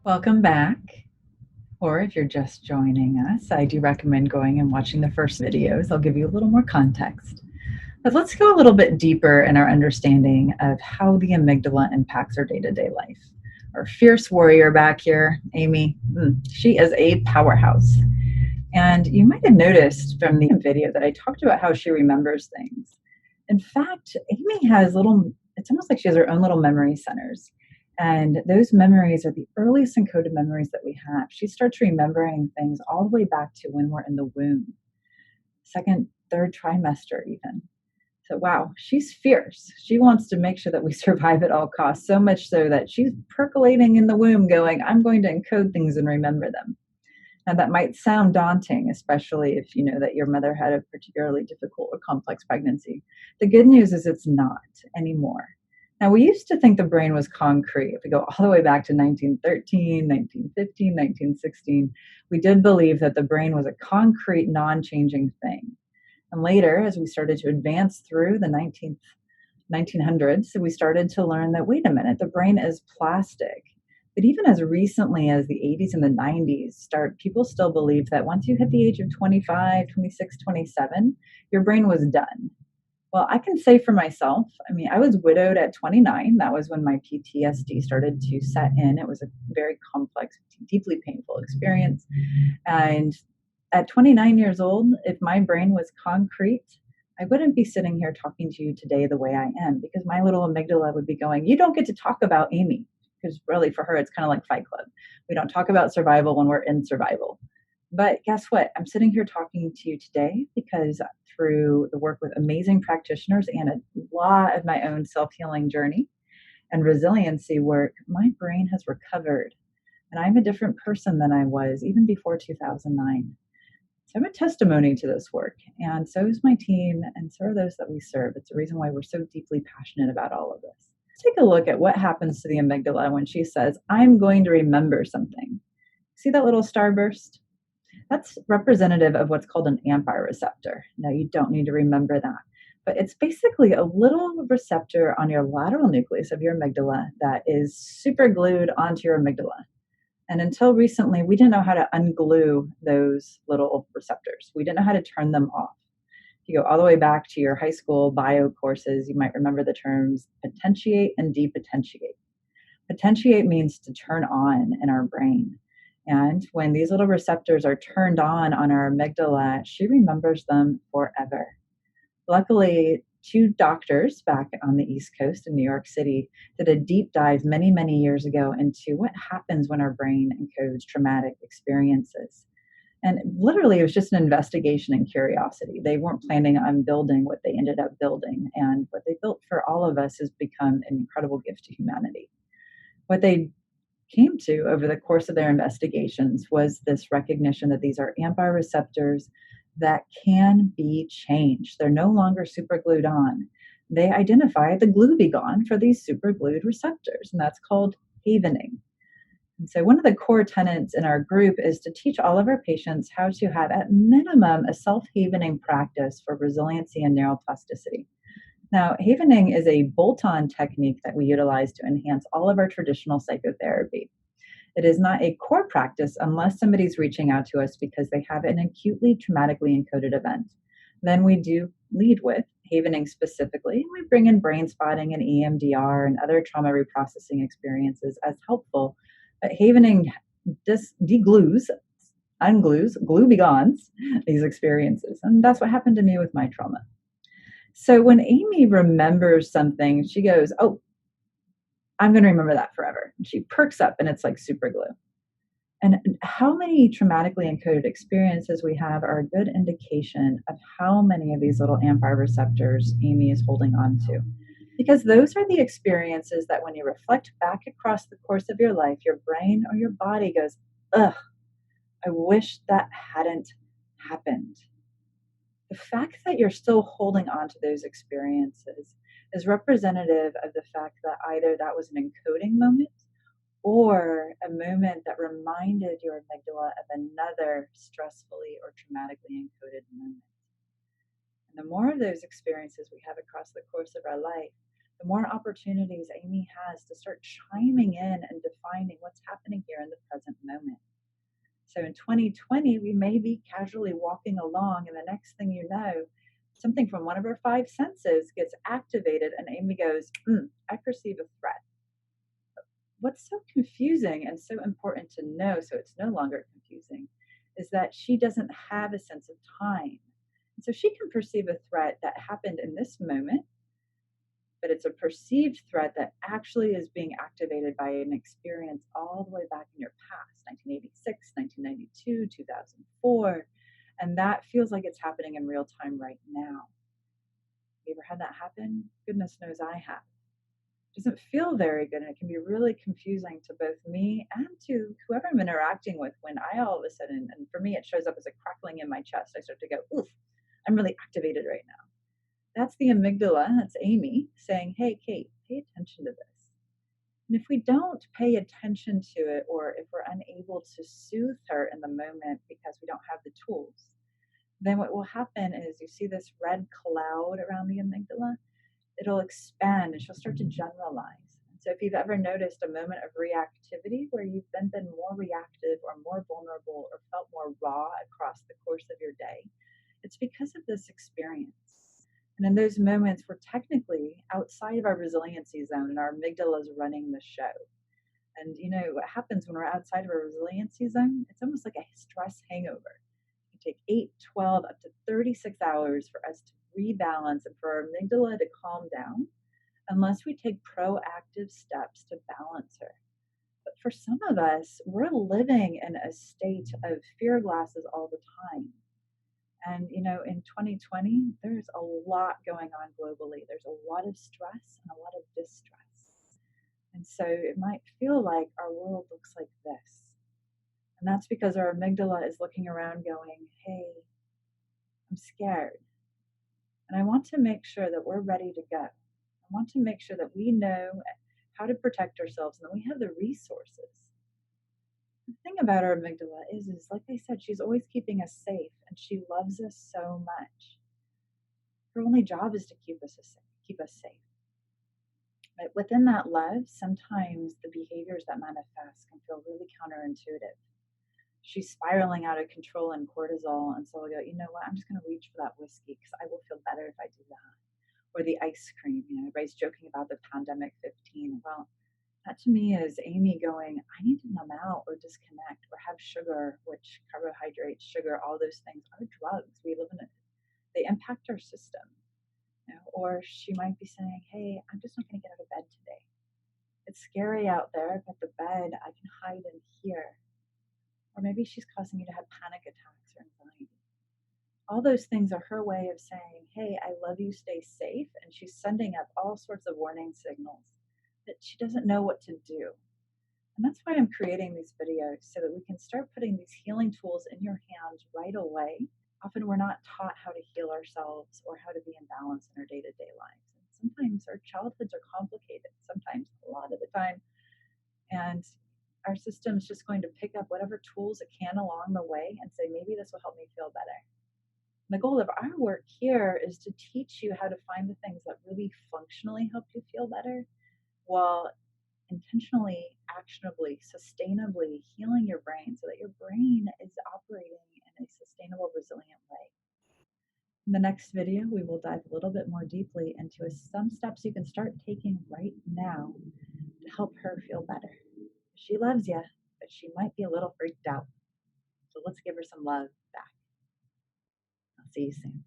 Welcome back. Or if you're just joining us, I do recommend going and watching the first videos. I'll give you a little more context. But let's go a little bit deeper in our understanding of how the amygdala impacts our day to day life. Our fierce warrior back here, Amy, she is a powerhouse. And you might have noticed from the video that I talked about how she remembers things. In fact, Amy has it's almost like she has her own little memory centers. And those memories are the earliest encoded memories that we have. She starts remembering things all the way back to when we're in the womb, second, third trimester, even. So, wow, she's fierce. She wants to make sure that we survive at all costs, so much so that she's percolating in the womb, going, I'm going to encode things and remember them. Now, that might sound daunting, especially if you know that your mother had a particularly difficult or complex pregnancy. The good news is it's not anymore. Now, we used to think the brain was concrete. If we go all the way back to 1913, 1915, 1916, we did believe that the brain was a concrete, non changing thing. And later, as we started to advance through the 1900s, we started to learn that, wait a minute, the brain is plastic. But even as recently as the 80s and the 90s, people still believe that once you hit the age of 25, 26, 27, your brain was done. Well, I can say for myself, I mean, I was widowed at 29. That was when my PTSD started to set in. It was a very complex, deeply painful experience. And at 29 years old, if my brain was concrete, I wouldn't be sitting here talking to you today the way I am, because my little amygdala would be going, you don't get to talk about Amy. Because really, for her, it's kind of like Fight Club. We don't talk about survival when we're in survival. But guess what? I'm sitting here talking to you today because through the work with amazing practitioners and a lot of my own self-healing journey and resiliency work, my brain has recovered. And I'm a different person than I was even before 2009. So I'm a testimony to this work. And so is my team, and so are those that we serve. It's the reason why we're so deeply passionate about all of this. Let's take a look at what happens to the amygdala when she says, I'm going to remember something. See that little starburst? That's representative of what's called an AMPI receptor. Now, you don't need to remember that, but it's basically a little receptor on your lateral nucleus of your amygdala that is super glued onto your amygdala. And until recently, we didn't know how to unglue those little receptors. We didn't know how to turn them off. If you go all the way back to your high school bio courses, you might remember the terms potentiate and depotentiate. Potentiate means to turn on in our brain. And when these little receptors are turned on our amygdala, she remembers them forever. Luckily, two doctors back on the East Coast in New York City did a deep dive many, many years ago into what happens when our brain encodes traumatic experiences. And literally, it was just an investigation and curiosity. They weren't planning on building what they ended up building. And what they built for all of us has become an incredible gift to humanity. What they came to over the course of their investigations was this recognition that these are AMPI receptors that can be changed. They're no longer super glued on. They identify the glue be gone for these super glued receptors, and that's called havening. And so one of the core tenets in our group is to teach all of our patients how to have, at minimum, a self-havening practice for resiliency and neuroplasticity. Now, havening is a bolt-on technique that we utilize to enhance all of our traditional psychotherapy. It is not a core practice unless somebody's reaching out to us because they have an acutely traumatically encoded event. Then we do lead with havening specifically. We bring in brain spotting and EMDR and other trauma reprocessing experiences as helpful. But havening deglues, unglues, glue begons these experiences. And that's what happened to me with my trauma. So when Amy remembers something, she goes, oh, I'm going to remember that forever. And she perks up and it's like super glue. And how many traumatically encoded experiences we have are a good indication of how many of these little AMPI receptors Amy is holding on to. Because those are the experiences that when you reflect back across the course of your life, your brain or your body goes, ugh, I wish that hadn't happened. The fact that you're still holding on to those experiences is representative of the fact that either that was an encoding moment or a moment that reminded your amygdala of another stressfully or traumatically encoded moment. And the more of those experiences we have across the course of our life, the more opportunities Amy has to start chiming in and defining what's happening here in the present moment. So in 2020, we may be casually walking along, and the next thing you know, something from one of her five senses gets activated, and Amy goes, I perceive a threat. What's so confusing and so important to know, so it's no longer confusing, is that she doesn't have a sense of time. And so she can perceive a threat that happened in this moment, but it's a perceived threat that actually is being activated by an experience all the way back in your past, 1986, 1992, 2004. And that feels like it's happening in real time right now. You ever had that happen? Goodness knows I have. It doesn't feel very good, and it can be really confusing to both me and to whoever I'm interacting with when I all of a sudden, and for me, it shows up as a crackling in my chest. I start to go, oof, I'm really activated right now. That's the amygdala, that's Amy saying, hey, Kate, pay attention to this. And if we don't pay attention to it, or if we're unable to soothe her in the moment because we don't have the tools, then what will happen is you see this red cloud around the amygdala, it'll expand and she'll start to generalize. And so if you've ever noticed a moment of reactivity where you've been more reactive or more vulnerable or felt more raw across the course of your day, it's because of this experience. And in those moments, we're technically outside of our resiliency zone and our amygdala is running the show. And you know what happens when we're outside of our resiliency zone? It's almost like a stress hangover. It can take 8, 12, up to 36 hours for us to rebalance and for our amygdala to calm down unless we take proactive steps to balance her. But for some of us, we're living in a state of fear glasses all the time. And, you know, in 2020, there's a lot going on globally. There's a lot of stress and a lot of distress. And so it might feel like our world looks like this. And that's because our amygdala is looking around going, hey, I'm scared. And I want to make sure that we're ready to go. I want to make sure that we know how to protect ourselves and that we have the resources. The thing about our amygdala is like I said, she's always keeping us safe and she loves us so much. Her only job is to keep us safe. But within that love, sometimes the behaviors that manifest can feel really counterintuitive. She's spiraling out of control in cortisol, and so I go, you know what? I'm just going to reach for that whiskey because I will feel better if I do that. Or the ice cream. You know, everybody's joking about the pandemic 15. Well, that to me is Amy going, I need to numb out or disconnect or have sugar, which carbohydrates, sugar, all those things are drugs. We live in it. They impact our system. You know? Or she might be saying, hey, I'm just not going to get out of bed today. It's scary out there, but the bed, I can hide in here. Or maybe she's causing you to have panic attacks or anxiety. All those things are her way of saying, hey, I love you, stay safe. And she's sending up all sorts of warning signals that she doesn't know what to do. And that's why I'm creating these videos so that we can start putting these healing tools in your hands right away. Often we're not taught how to heal ourselves or how to be in balance in our day-to-day lives. And sometimes our childhoods are complicated, sometimes a lot of the time. And our system is just going to pick up whatever tools it can along the way and say, maybe this will help me feel better. And the goal of our work here is to teach you how to find the things that really functionally help you feel better while intentionally, actionably, sustainably healing your brain so that your brain is operating in a sustainable, resilient way. In the next video, we will dive a little bit more deeply into some steps you can start taking right now to help her feel better. She loves you, but she might be a little freaked out. So let's give her some love back. I'll see you soon.